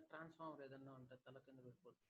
Transformer ఏదన్నా ఉంటే తల కింద పెట్టిపోతుంది.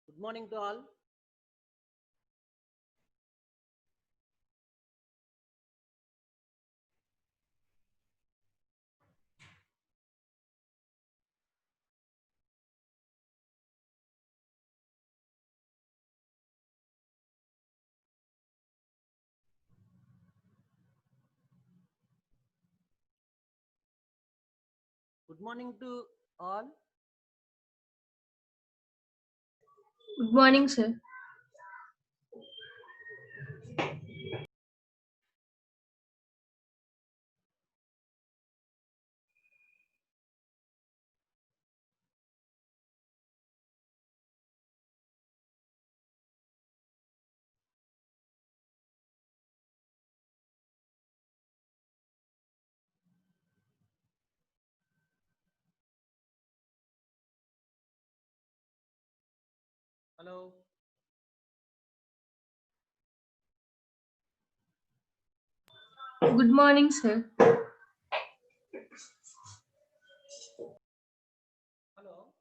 Good morning to all. Good morning to all. Good morning, sir. Hello. Good morning, sir. Hello.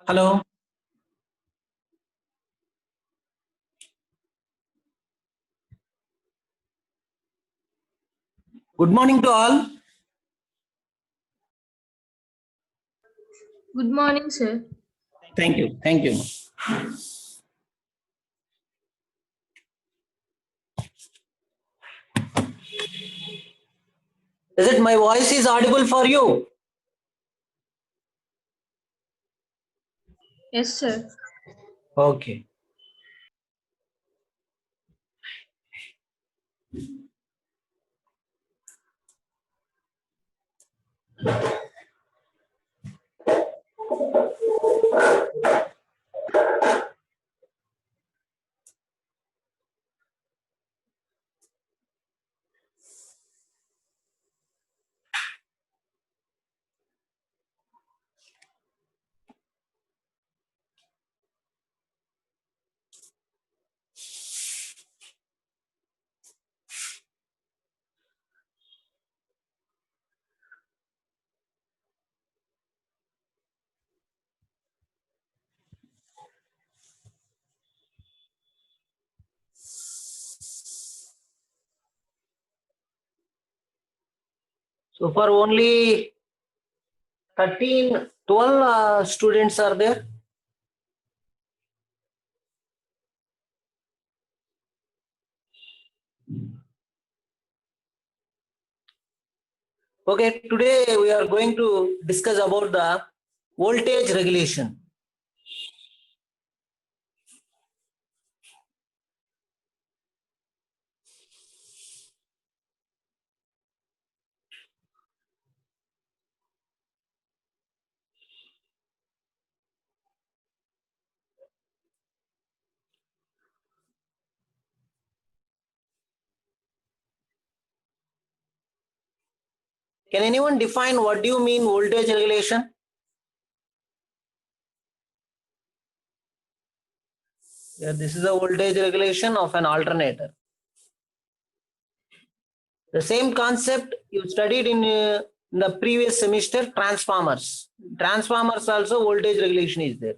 Hello. Good morning to all. Good morning, sir. Thank you. Thank you. Is it my voice is audible for you? Yes, sir. Okay. So for only 13, 12 students are there. Okay, today we are going to discuss about the voltage regulation. Can anyone define what do you mean voltage regulation? Yeah, this is a voltage regulation of an alternator. The same concept you studied in the previous semester, transformers. Transformers also voltage regulation is there.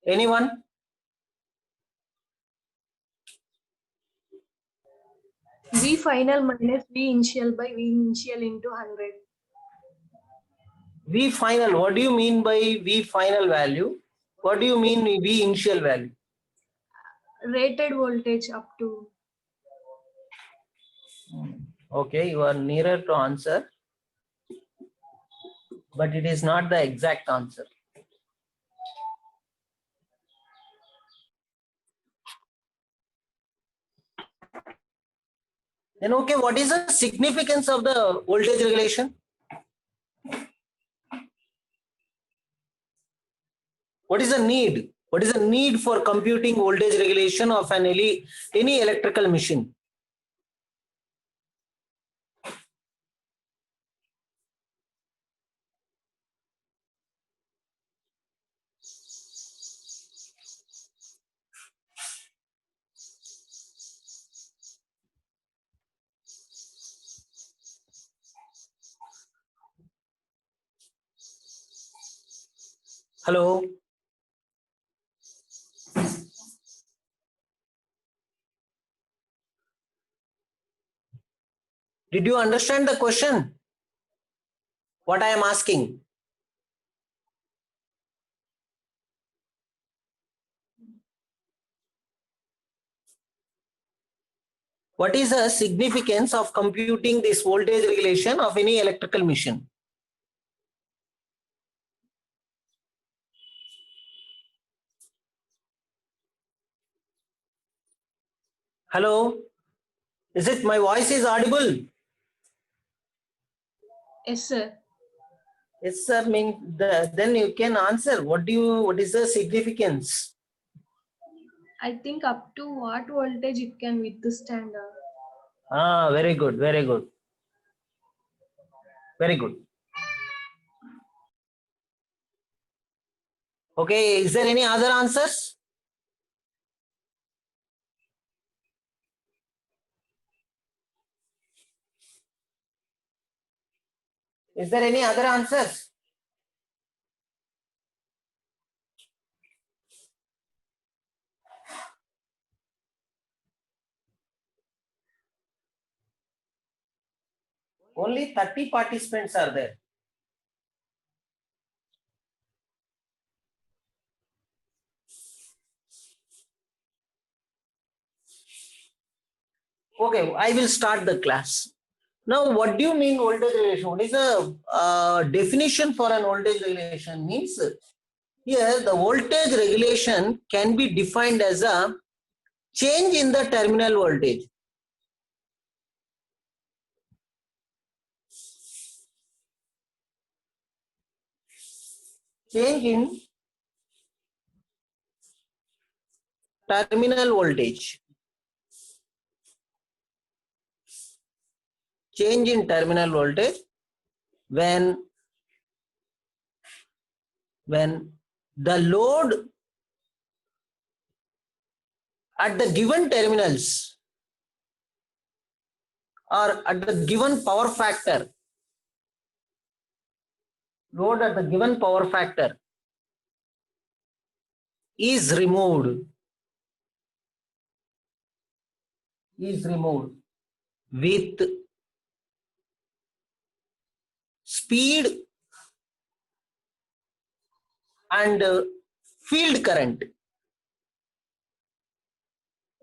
Anyone? V final minus V initial by V initial into 100. V final, what do you mean by V final value? What do you mean V initial value? Rated voltage up to. Okay, you are nearer to answer, but it is not the exact answer. Then okay, what is the significance of the voltage regulation? What is the need? What is the need for computing voltage regulation of an any electrical machine? Hello? Did you understand the question? What I am asking? What is the significance of computing this voltage regulation of any electrical machine? Hello? Is it my voice is audible? Yes, sir. Yes, sir. Then you can answer. What is the significance? I think up to what voltage it can withstand. Very good, very good. Very good. Okay, is there any other answers? Is there any other answers? Only 30 participants are there. Okay, I will start the class. Now, what do you mean voltage regulation? What is the definition for an voltage regulation? Means here the voltage regulation can be defined as a change in the terminal voltage. Change in terminal voltage. Change in terminal voltage when the load at the given terminals or at the given power factor load at the given power factor is removed with speed and field current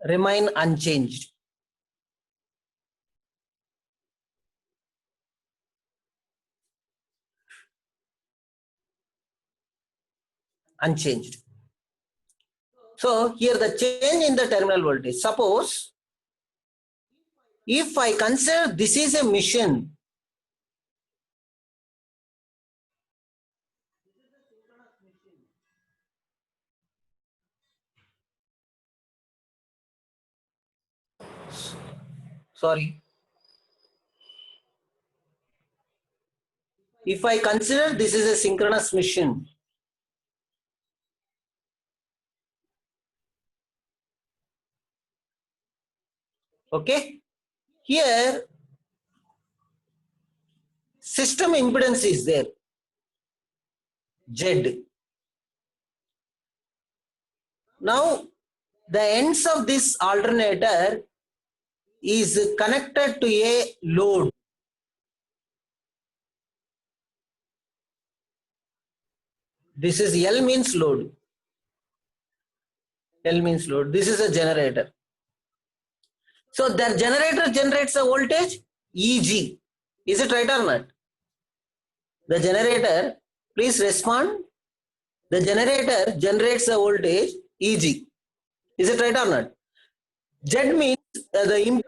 remain unchanged. So here the change in the terminal voltage. Suppose if I consider this is a mission, sorry, if I consider this is a synchronous mission, okay, here system impedance is there, Z. Now the ends of this alternator is connected to a load. This is L means load. L means load. This is a generator. So the generator generates a voltage EG. Is it right or not? The generator, please respond. The generator generates a voltage EG. Is it right or not? Z means the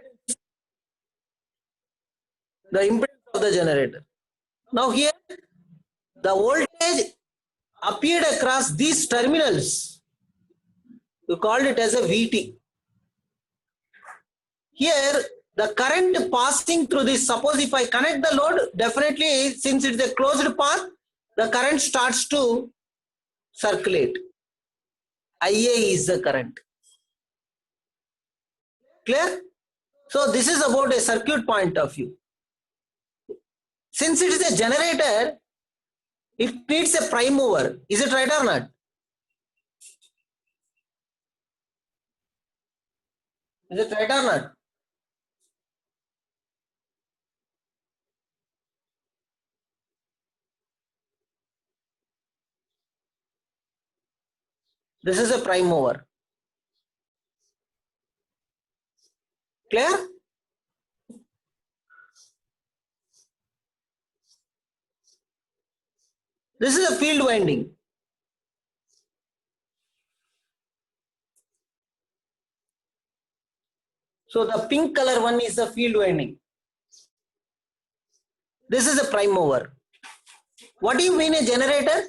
impedance of the generator. Now here the voltage appeared across these terminals. You called it as a VT. Here the current passing through this, suppose if I connect the load, definitely since it's a closed path, the current starts to circulate. IA is the current. Clear? So this is about a circuit point of view. Since it is a generator, it needs a prime mover. Is it right or not? Is it right or not? This is a prime mover. Clear? This is a field winding. So the pink color one is the field winding. This is a prime mover. What do you mean a generator?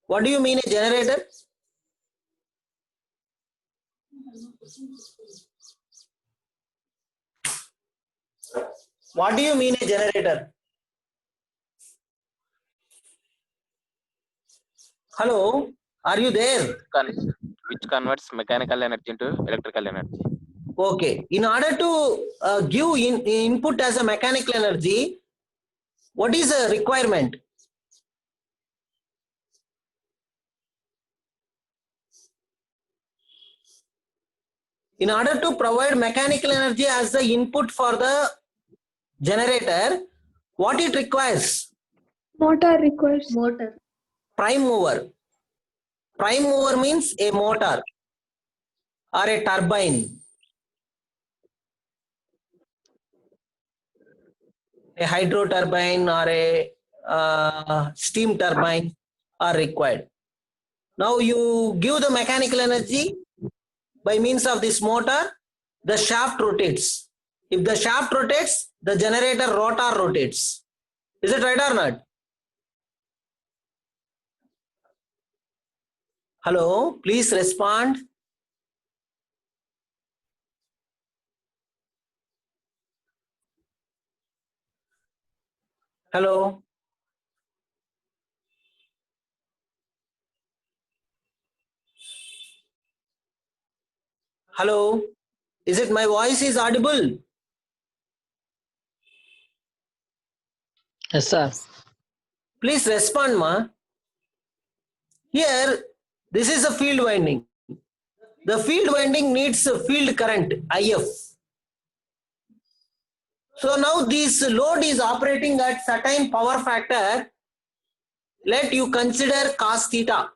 What do you mean a generator? What do you mean a generator? Hello, are you there? Which converts mechanical energy into electrical energy. Okay. In order to give input as a mechanical energy, what is the requirement? In order to provide mechanical energy as the input for the generator, what it requires? Motor requires motor. Prime mover. Prime mover means a motor or a turbine. A hydro turbine or a steam turbine are required. Now you give the mechanical energy by means of this motor, the shaft rotates. If the shaft rotates, the generator rotor rotates. Is it right or not? Hello, please respond. Hello. Hello. Is it my voice is audible? Yes, sir. Please respond, ma. Here, this is a field winding. The field winding needs a field current, IF. So now this load is operating at certain power factor. Let you consider cos theta.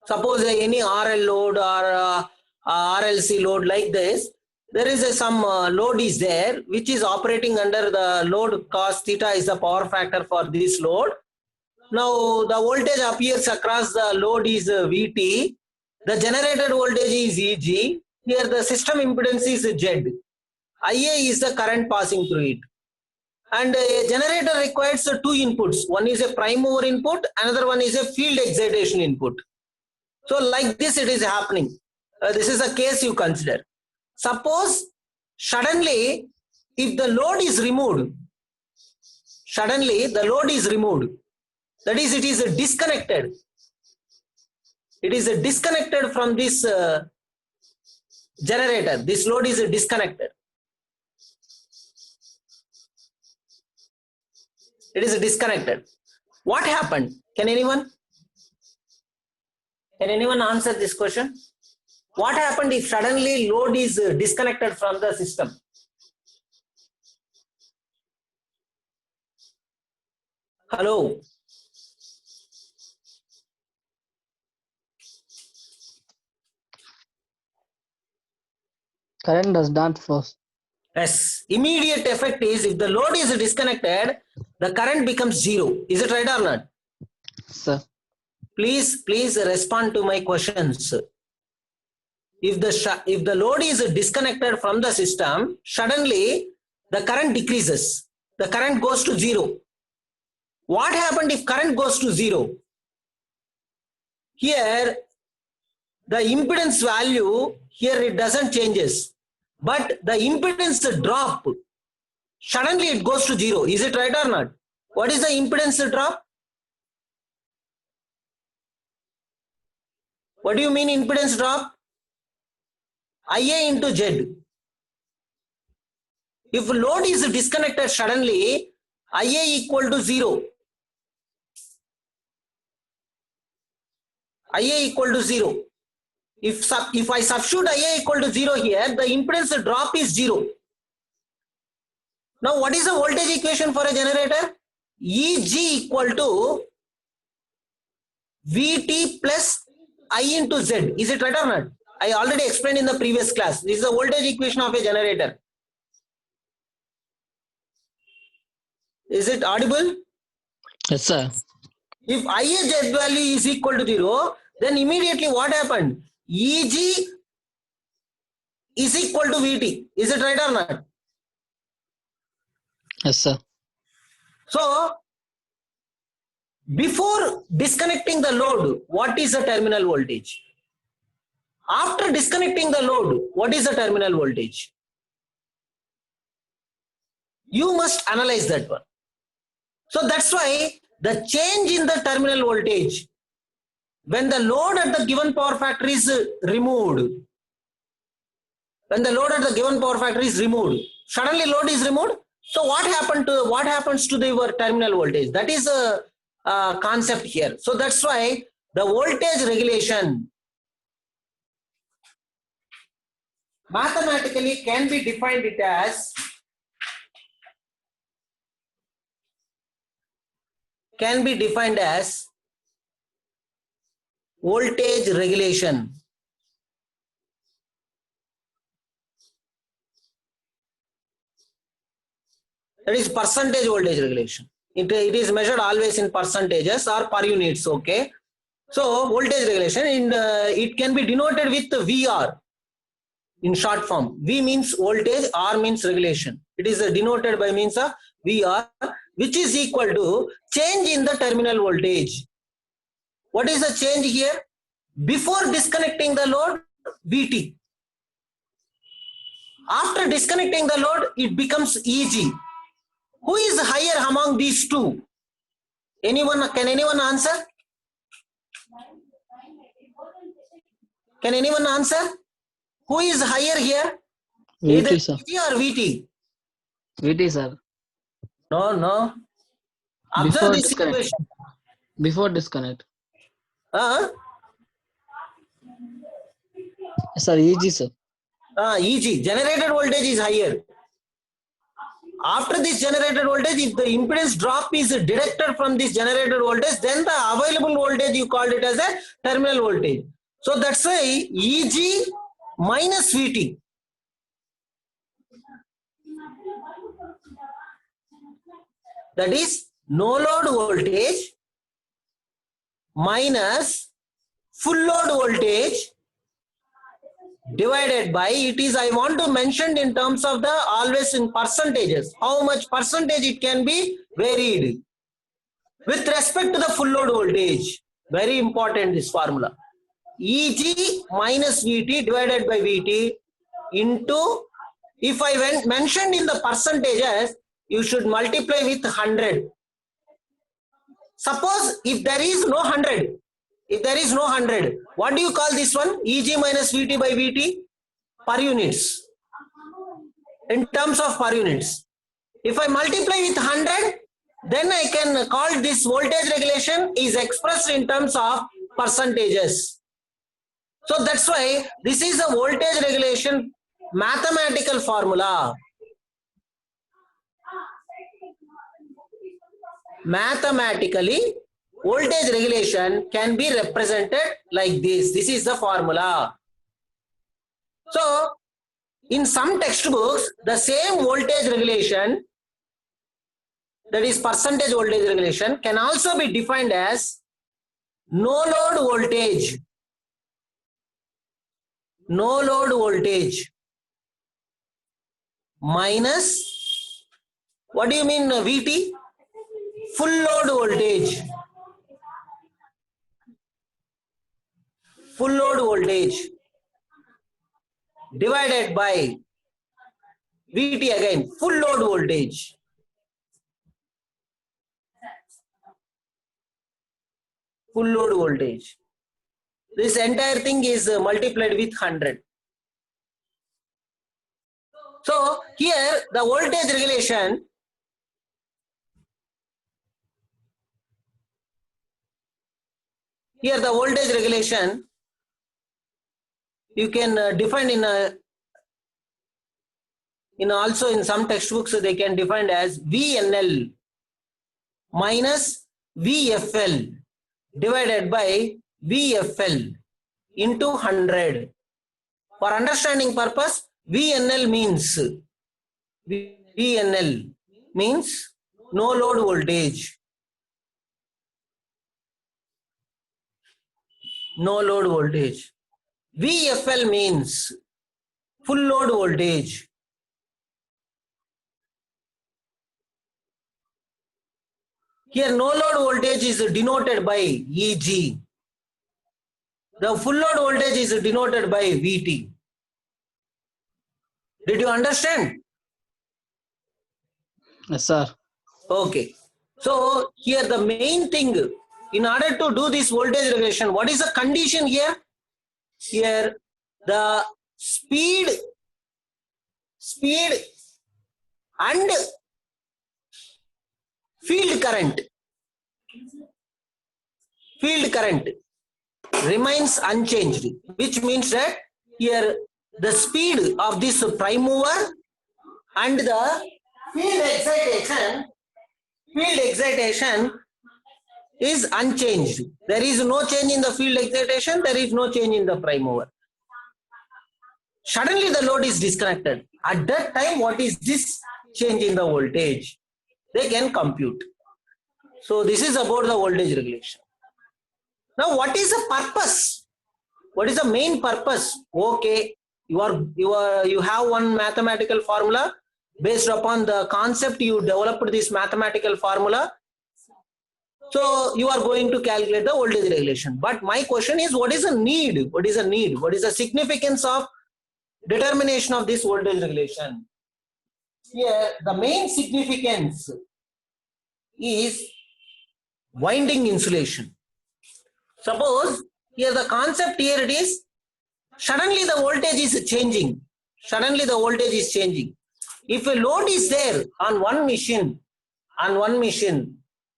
Suppose any RL load or RLC load like this, there is some load is there which is operating under the load cos theta is the power factor for this load. Now the voltage appears across the load is VT. The generated voltage is EG. Here the system impedance is Z. IA is the current passing through it. And a generator requires two inputs. One is a prime mover input, another one is a field excitation input. So like this it is happening. This is a case you consider. Suppose suddenly if the load is removed, that is it is disconnected. It is disconnected from this generator. This load is disconnected. It is disconnected. What happened? Can anyone answer this question? What happened if suddenly load is disconnected from the system? Hello? Current does not flow. Yes. Immediate effect is if the load is disconnected, the current becomes zero. Is it right or not? Sir. Please respond to my questions. If the load is disconnected from the system, suddenly the current decreases. The current goes to zero. What happened if current goes to zero? Here, the impedance value, here it doesn't changes. But the impedance drop, suddenly it goes to zero. Is it right or not? What is the impedance drop? What do you mean impedance drop? IA into Z. If load is disconnected suddenly, IA equal to 0. IA equal to 0. If I substitute IA equal to 0 here, the impedance drop is 0. Now what is the voltage equation for a generator? EG equal to VT plus I into Z. Is it right or not? I already explained in the previous class. This is the voltage equation of a generator. Is it audible? Yes, sir. If IZ value is equal to 0, then immediately what happened? EG is equal to VT. Is it right or not? Yes, sir. So, before disconnecting the load, what is the terminal voltage? After disconnecting the load, what is the terminal voltage? You must analyze that one. So that's why the change in the terminal voltage, when the load at the given power factor is removed, suddenly load is removed. So what happens to your terminal voltage? That is a concept here. So that's why the voltage regulation mathematically can be defined it as voltage regulation. That is percentage voltage regulation. It is measured always in percentages or per units. Okay. So voltage regulation, it can be denoted with VR in short form. V means voltage, R means regulation. It is denoted by means of VR, which is equal to change in the terminal voltage. What is the change here? Before disconnecting the load, VT. After disconnecting the load, it becomes EG. Who is higher among these two? Can anyone answer? Can anyone answer? Who is higher here? Either VT, sir. EG or VT? VT, sir. No. Observe Before this disconnect. situation. Before disconnect. Sir, EG, sir. EG, generated voltage is higher. After this generated voltage, if the impedance drop is deducted from this generated voltage, then the available voltage you called it as a terminal voltage. So that's why EG minus VT. That is no load voltage minus full load voltage divided by, it is, I want to mention in terms of the always in percentages, how much percentage it can be varied with respect to the full load voltage. Very important, this formula. EG minus VT divided by VT into, if I mentioned in the percentages, you should multiply with 100. Suppose if there is no 100, what do you call this one? EG minus VT by VT? Per units. In terms of per units. If I multiply with 100, then I can call this voltage regulation is expressed in terms of percentages. So that's why this is a voltage regulation mathematical formula. Mathematically, voltage regulation can be represented like this. This is the formula. So, in some textbooks, the same voltage regulation, that is percentage voltage regulation, can also be defined as no load voltage. No load voltage minus, what do you mean VT? Full load voltage. Full load voltage divided by VT again, full load voltage. Full load voltage. This entire thing is multiplied with 100. So here the voltage regulation, you can define in also in some textbooks they can define as VNL minus VFL divided by VFL into 100. For understanding purpose, VNL means no load voltage. No load voltage. VFL means full load voltage. Here no load voltage is denoted by EG. The full load voltage is denoted by VT. Did you understand? Yes, sir. Okay. So here the main thing, in order to do this voltage regulation, what is the condition here? Here the speed and field current remains unchanged, which means that here the speed of this prime mover and the field excitation is unchanged. There is no change in the field excitation, there is no change in the prime mover. Suddenly the load is disconnected. At that time, what is this change in the voltage? They can compute. So this is about the voltage regulation. Now what is the purpose? What is the main purpose? Okay, you have one mathematical formula. Based upon the concept you developed this mathematical formula. So you are going to calculate the voltage regulation. But my question is, what is the need? What is the need? What is the significance of determination of this voltage regulation? Here, the main significance is winding insulation. Suppose here the concept here it is, suddenly the voltage is changing. If a load is there on one machine on one machine,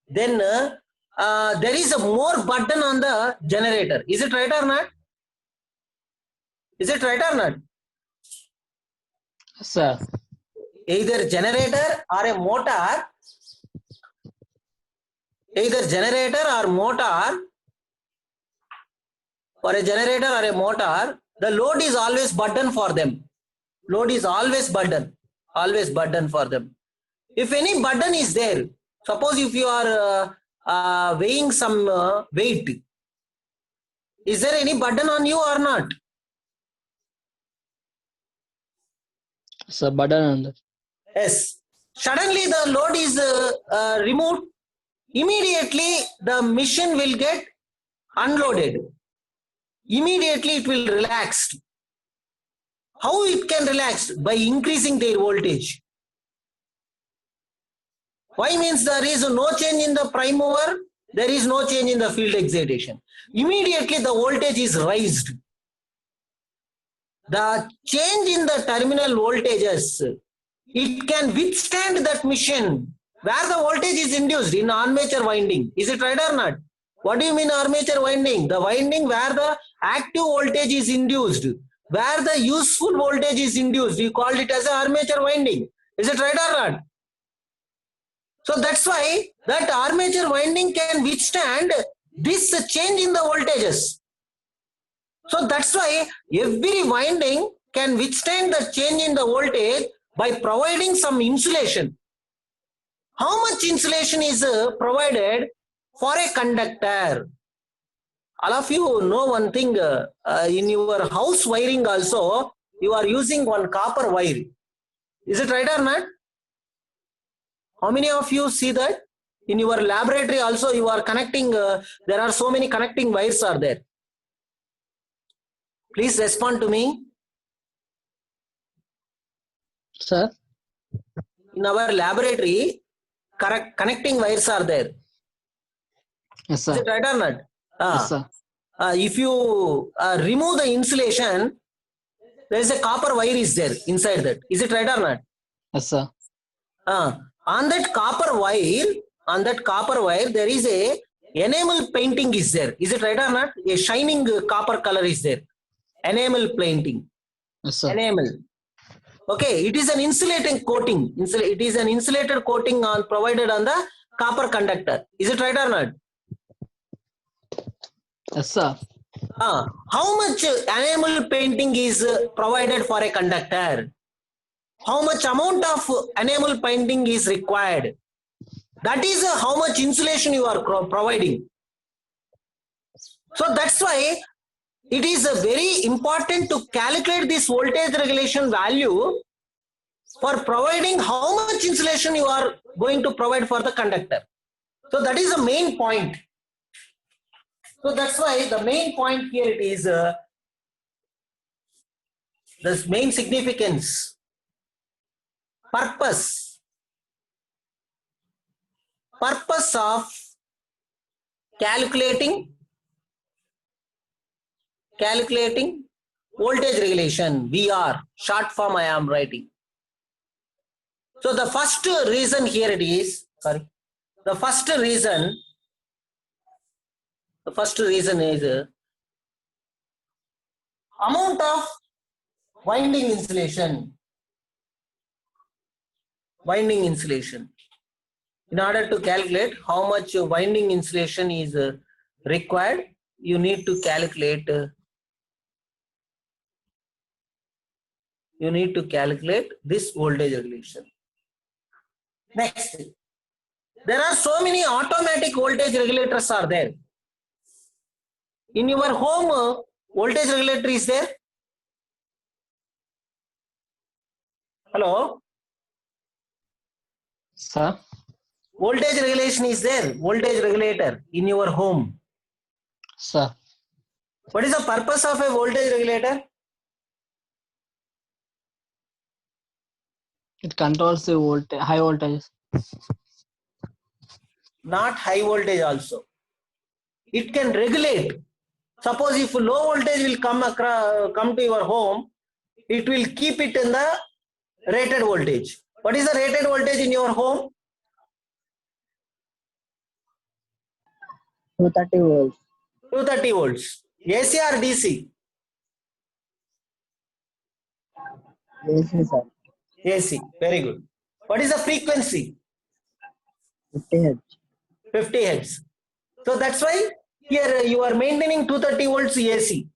then there is a more button on the generator. Is it right or not? Is it right or not? Sir. Either generator or a motor, either generator or motor, for a generator or a motor, the load is always burden for them. Load is always burden for them. If any burden is there, suppose if you are weighing some weight, is there any burden on you or not? Sir, burden on that. Yes. Suddenly the load is removed. Immediately the machine will get unloaded. Immediately it will relax. How it can relax? By increasing their voltage. Why means there is no change in the prime mover, there is no change in the field excitation. Immediately the voltage is raised. The change in the terminal voltages, it can withstand that machine where the voltage is induced in armature winding. Is it right or not? What do you mean armature winding? The winding where the active voltage is induced, where the useful voltage is induced. You called it as a armature winding. Is it right or not? So that's why that armature winding can withstand this change in the voltages. So that's why every winding can withstand the change in the voltage by providing some insulation. How much insulation is provided for a conductor? All of you know one thing, in your house wiring also, you are using one copper wire. Is it right or not? How many of you see that? In your laboratory also you are connecting, there are so many connecting wires are there. Please respond to me. Sir. In our laboratory, connecting wires are there. Yes, sir. Is it right or not? Yes, sir. If you remove the insulation, there is a copper wire is there inside that. Is it right or not? Yes, sir. On that copper wire, there is a enamel painting is there. Is it right or not? A shining copper color is there. Enamel painting. Yes, sir. Enamel. Okay, it is an insulating coating. It is an insulated coating provided on the copper conductor. Is it right or not? Yes, sir. How much enamel painting is provided for a conductor? How much amount of enamel painting is required? That is how much insulation you are providing. So that's why it is very important to calculate this voltage regulation value for providing how much insulation you are going to provide for the conductor. So that is the main point. So that's why the main point here it is the main significance. Purpose of calculating voltage regulation, VR, short form I am writing. So the first reason here it is, the first reason is amount of winding insulation. In order to calculate how much winding insulation is required, you need to calculate this voltage regulation. Next, there are so many automatic voltage regulators are there. In your home, voltage regulator is there? Hello? Sir. Voltage regulation is there, voltage regulator in your home. Sir. What is the purpose of a voltage regulator? It controls the voltage, high voltage. Not high voltage also. It can regulate. Suppose if low voltage will come to your home, it will keep it in the rated voltage. What is the rated voltage in your home? 230 volts. 230 volts. AC or DC? AC, sir. AC. Very good. What is the frequency? 50 Hz. 50 hertz. So that's why here you are maintaining 230 volts AC.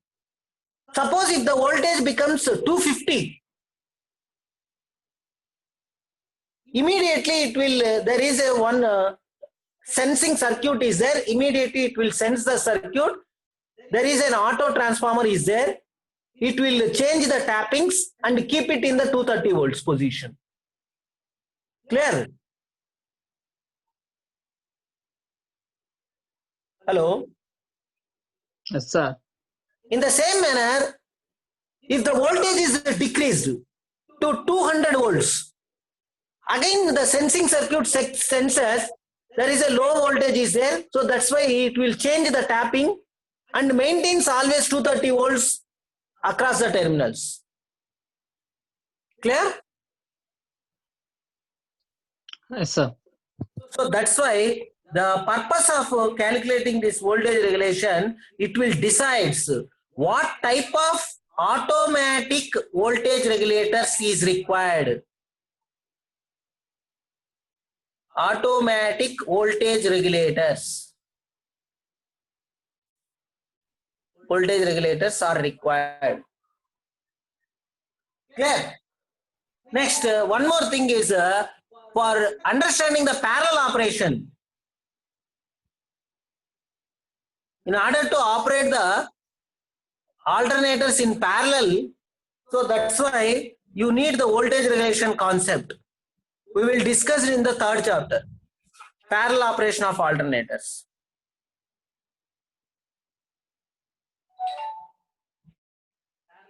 Suppose if the voltage becomes 250, immediately it will, there is a one sensing circuit is there, immediately it will sense the circuit. There is an auto transformer is there. It will change the tappings and keep it in the 230 volts position. Clear? Hello? Yes, sir. In the same manner, if the voltage is decreased to 200 volts, again the sensing circuit senses there is a low voltage is there, so that's why it will change the tapping and maintains always 230 volts across the terminals. Clear? Yes, sir. So that's why the purpose of calculating this voltage regulation, it will decides what type of automatic voltage regulators is required. Automatic voltage regulators. Voltage regulators are required. Clear? Next, one more thing is for understanding the parallel operation. In order to operate the alternators in parallel, so that's why you need the voltage regulation concept. We will discuss it in the third chapter. Parallel operation of alternators.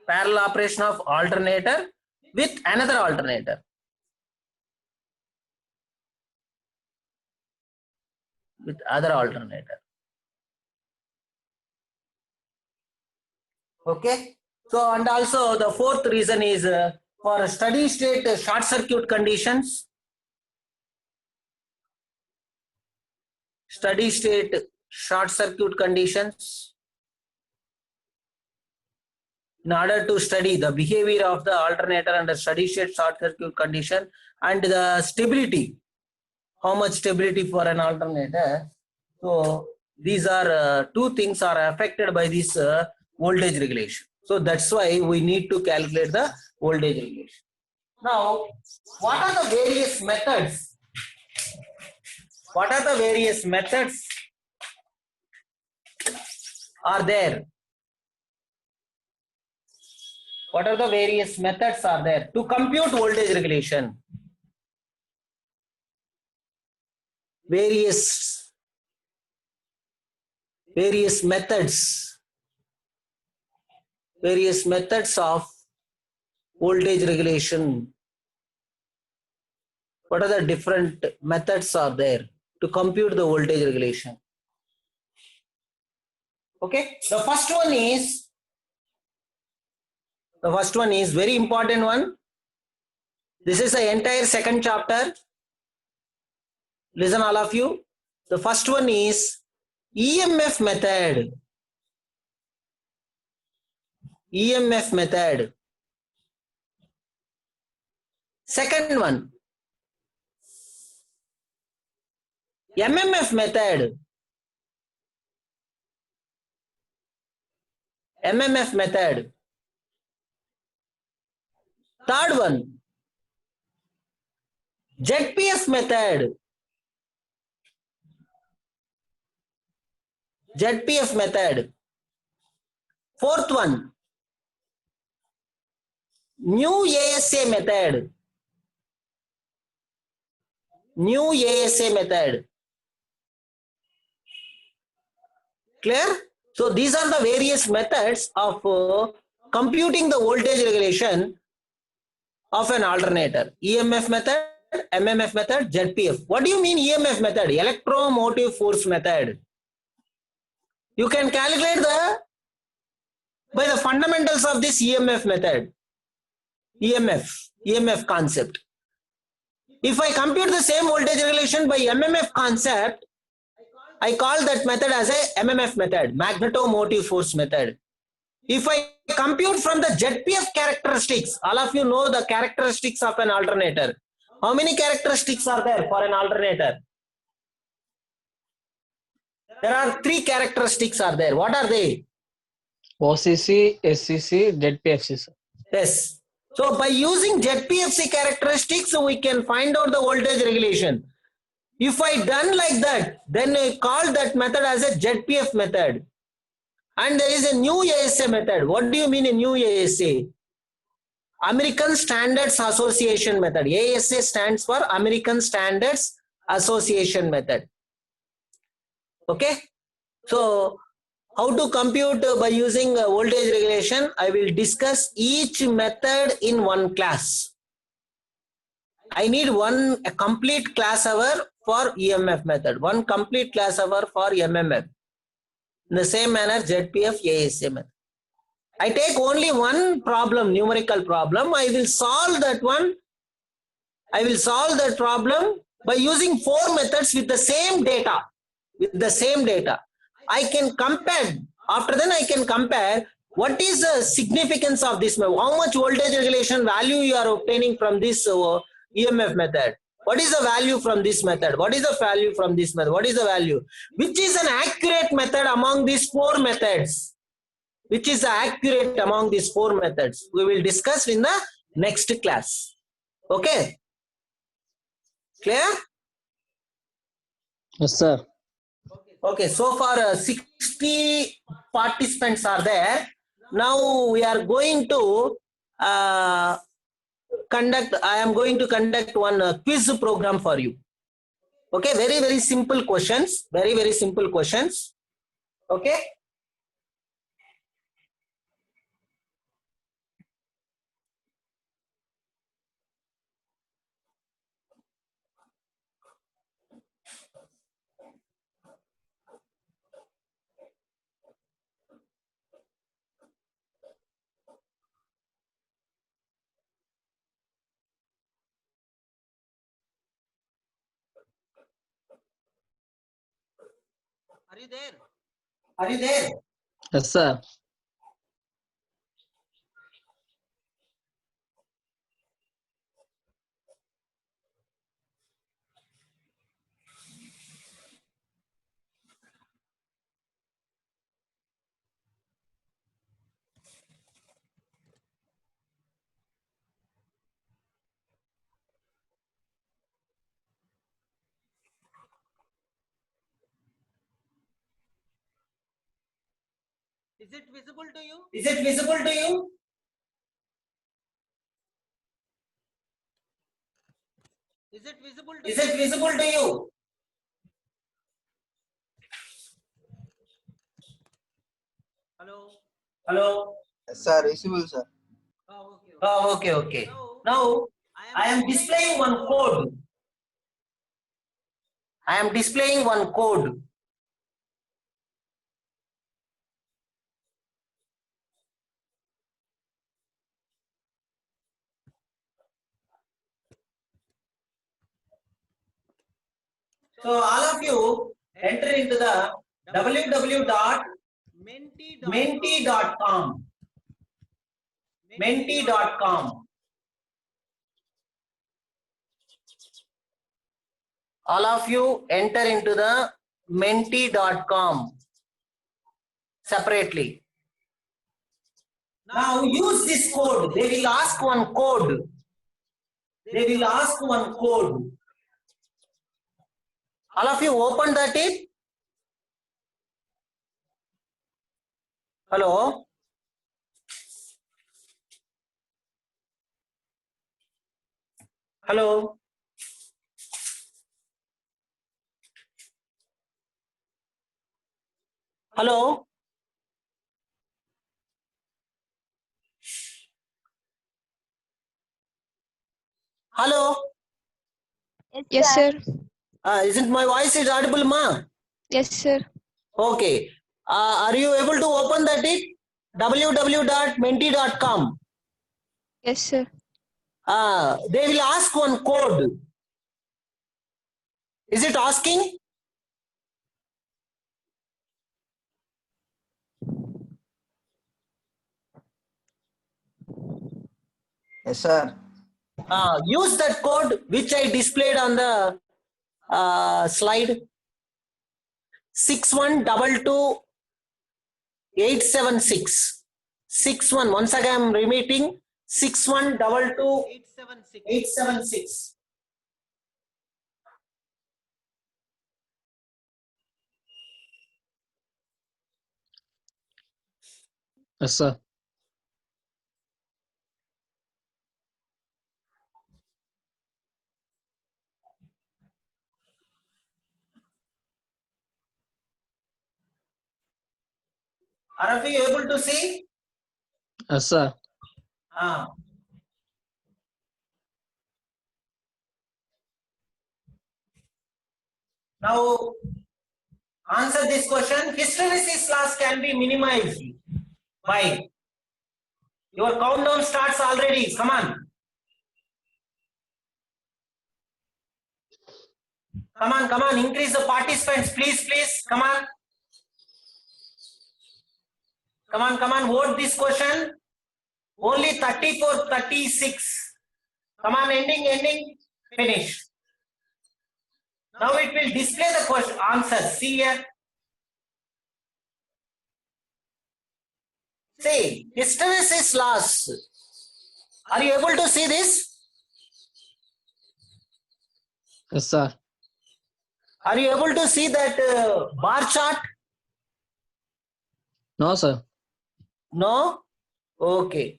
Parallel operation of alternator with another alternator. With other alternator. Okay. So, and also the fourth reason is for steady state short circuit conditions. Steady state short circuit conditions. In order to study the behavior of the alternator under steady state short circuit condition and the stability, how much stability for an alternator. So these are two things are affected by this voltage regulation. So that's why we need to calculate the voltage regulation. Now, what are the various methods? What are the various methods are there? What are the various methods are there to compute voltage regulation? Various methods of voltage regulation. What are the different methods are there to compute the voltage regulation? Okay, the first one is very important one. This is the entire second chapter. Listen all of you. The first one is EMF method. EMF method. Second one, MMF method. MMF method. Third one, ZPF method. ZPF method. Fourth one, new ASA method. New ASA method. Clear? So these are the various methods of computing the voltage regulation of an alternator. EMF method, MMF method, ZPF. What do you mean EMF method? Electromotive force method. You can calculate by the fundamentals of this EMF method. EMF concept. If I compute the same voltage regulation by MMF concept, I call that method as a MMF method, magnetomotive force method. If I compute from the ZPF characteristics, all of you know the characteristics of an alternator. How many characteristics are there for an alternator? There are 3 characteristics are there. What are they? OCC, SCC, ZPFC, sir. Yes. So by using ZPFC characteristics, we can find out the voltage regulation. If I done like that, then I call that method as a ZPF method. And there is a new ASA method. What do you mean a new ASA? American Standards Association method. ASA stands for American Standards Association method. Okay. So how to compute by using voltage regulation? I will discuss each method in one class. I need a complete class hour for EMF method, one complete class hour for MMF. In the same manner, ZPF, ASA method. I take only one problem, numerical problem. I will solve that one. I will solve that problem by using 4 methods with the same data. With the same data. I can compare. After then, I can compare what is the significance of this method. How much voltage regulation value you are obtaining from this EMF method. What is the value from this method? What is the value from this method? What is the value? Which is an accurate method among these 4 methods? Which is accurate among these 4 methods? We will discuss in the next class. Okay? Clear? Yes, sir. Okay, so far 60 participants are there. Now we are going to I am going to conduct one quiz program for you. Okay, very, very simple questions. Very, very simple questions. Okay. Are you there? Are you there? Yes, sir. Is it visible to you? Is it visible to you? Is it visible to you? Is it visible to you? Hello? Hello? Yes, sir. Visible, sir. Oh, okay, okay. Now, I am displaying one code. I am displaying one code. So all of you enter into the www.menti.com. Menti.com. All of you enter into the menti.com separately. Now use this code. They will ask one code. They will ask one code. All of you open that it. Hello? Hello? Hello? Hello? Yes, sir. Isn't my voice is audible, ma? Yes, sir. Okay. Are you able to open that it? www.menti.com. Yes, sir. They will ask one code. Is it asking? Yes, sir. Use that code which I displayed on the slide. 6122876. 61. Once again, I'm repeating. 6122876. Yes, sir. Are you able to see? Yes, sir. Ah. Now, answer this question. Hysteresis loss can be minimized by. Your countdown starts already. Come on. Come on, come on. Increase the participants, please, please. Come on. Come on, come on. Vote this question. Only 34, 36. Come on, ending. Finish. Now it will display the question answer. See here. See, hysteresis loss. Are you able to see this? Yes, sir. Are you able to see that bar chart? No, sir. No? Okay.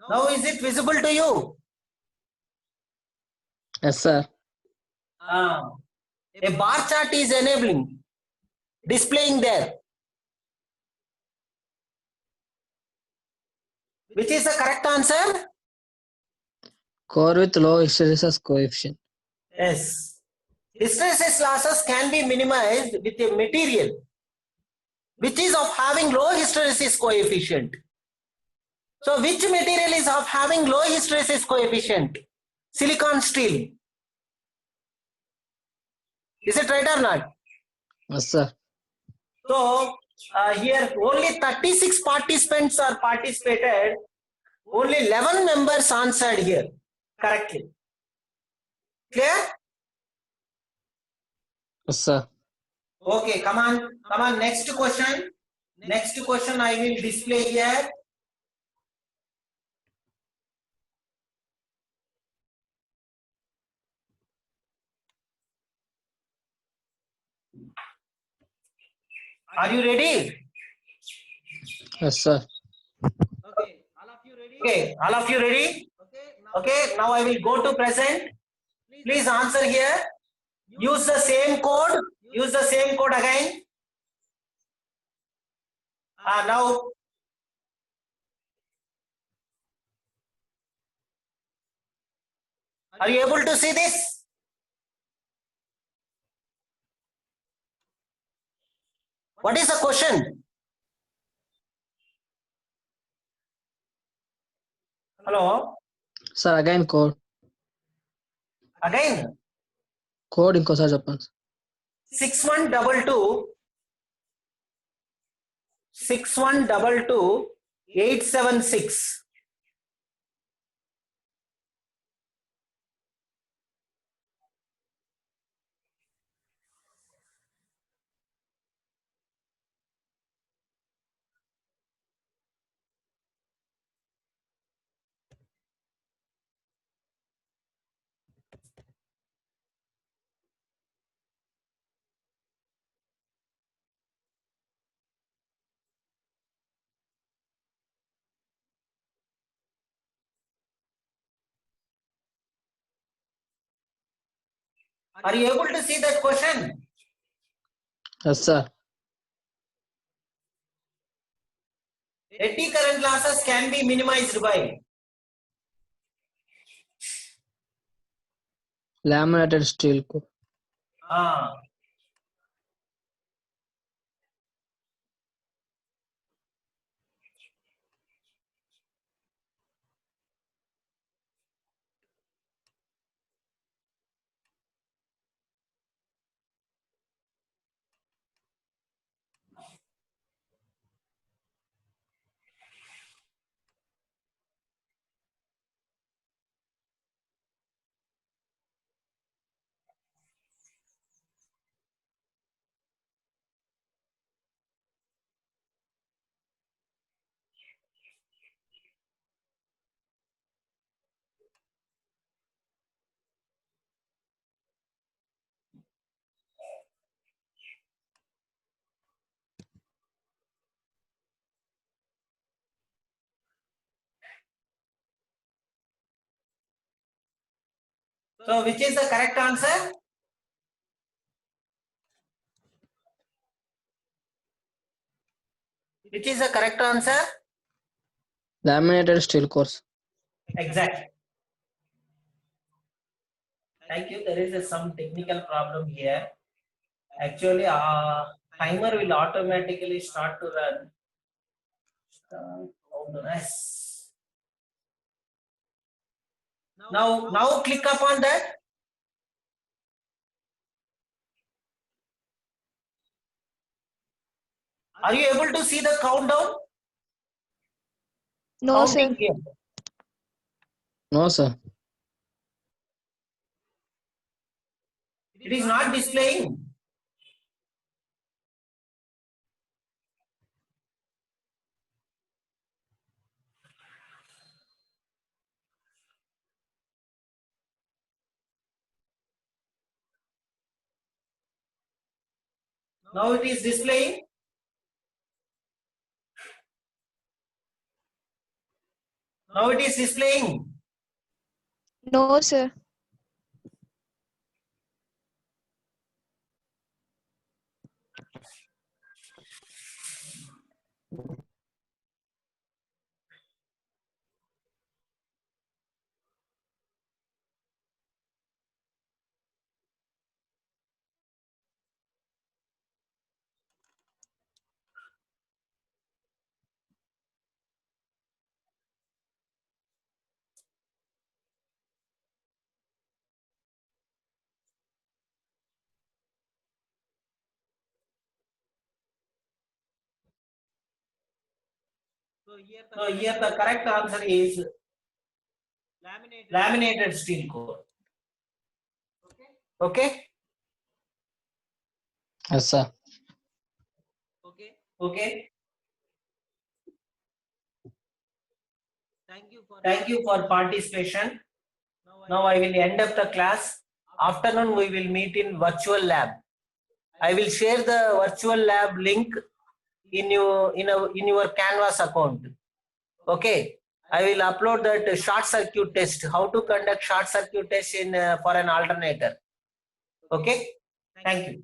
Now is it visible to you? Yes, sir. A bar chart is enabling, displaying there. Which is the correct answer? Core with low hysteresis coefficient. Yes. Hysteresis losses can be minimized with a material which is of having low hysteresis coefficient. So which material is of having low hysteresis coefficient? Silicon steel. Is it right or not? Yes, sir. So here only 36 participants are participated. Only 11 members answered here correctly. Clear? Yes, sir. Okay, come on. Next question. Next question I will display here. Are you ready? Yes, sir. Okay, all of you ready? Okay, now I will go to present. Please answer here. Use the same code. Use the same code again. Now. Are you able to see this? What is the question? Hello? Sir, again code. Again. Code inkosaరి చెప్పండి. 6122 Are you able to see that question? Yes, sir. Eddy current losses can be minimized by Laminated steel core. So which is the correct answer? Which is the correct answer? Laminated steel cores. Exactly. Thank you. There is some technical problem here. Actually, timer will automatically start to run. Nice. Now click upon that. Are you able to see the countdown? No, sir. Counting here. No, sir. It is not displaying. Now it is displaying. Now it is displaying. No, sir. So here the correct answer is laminated steel core. Okay. Yes, sir. Okay. Thank you for participation. Now I will end up the class. Afternoon we will meet in virtual lab. I will share the virtual lab link in your Canvas account. Okay. I will upload that short circuit test. How to conduct short circuit test in for an alternator. Okay. Thank you.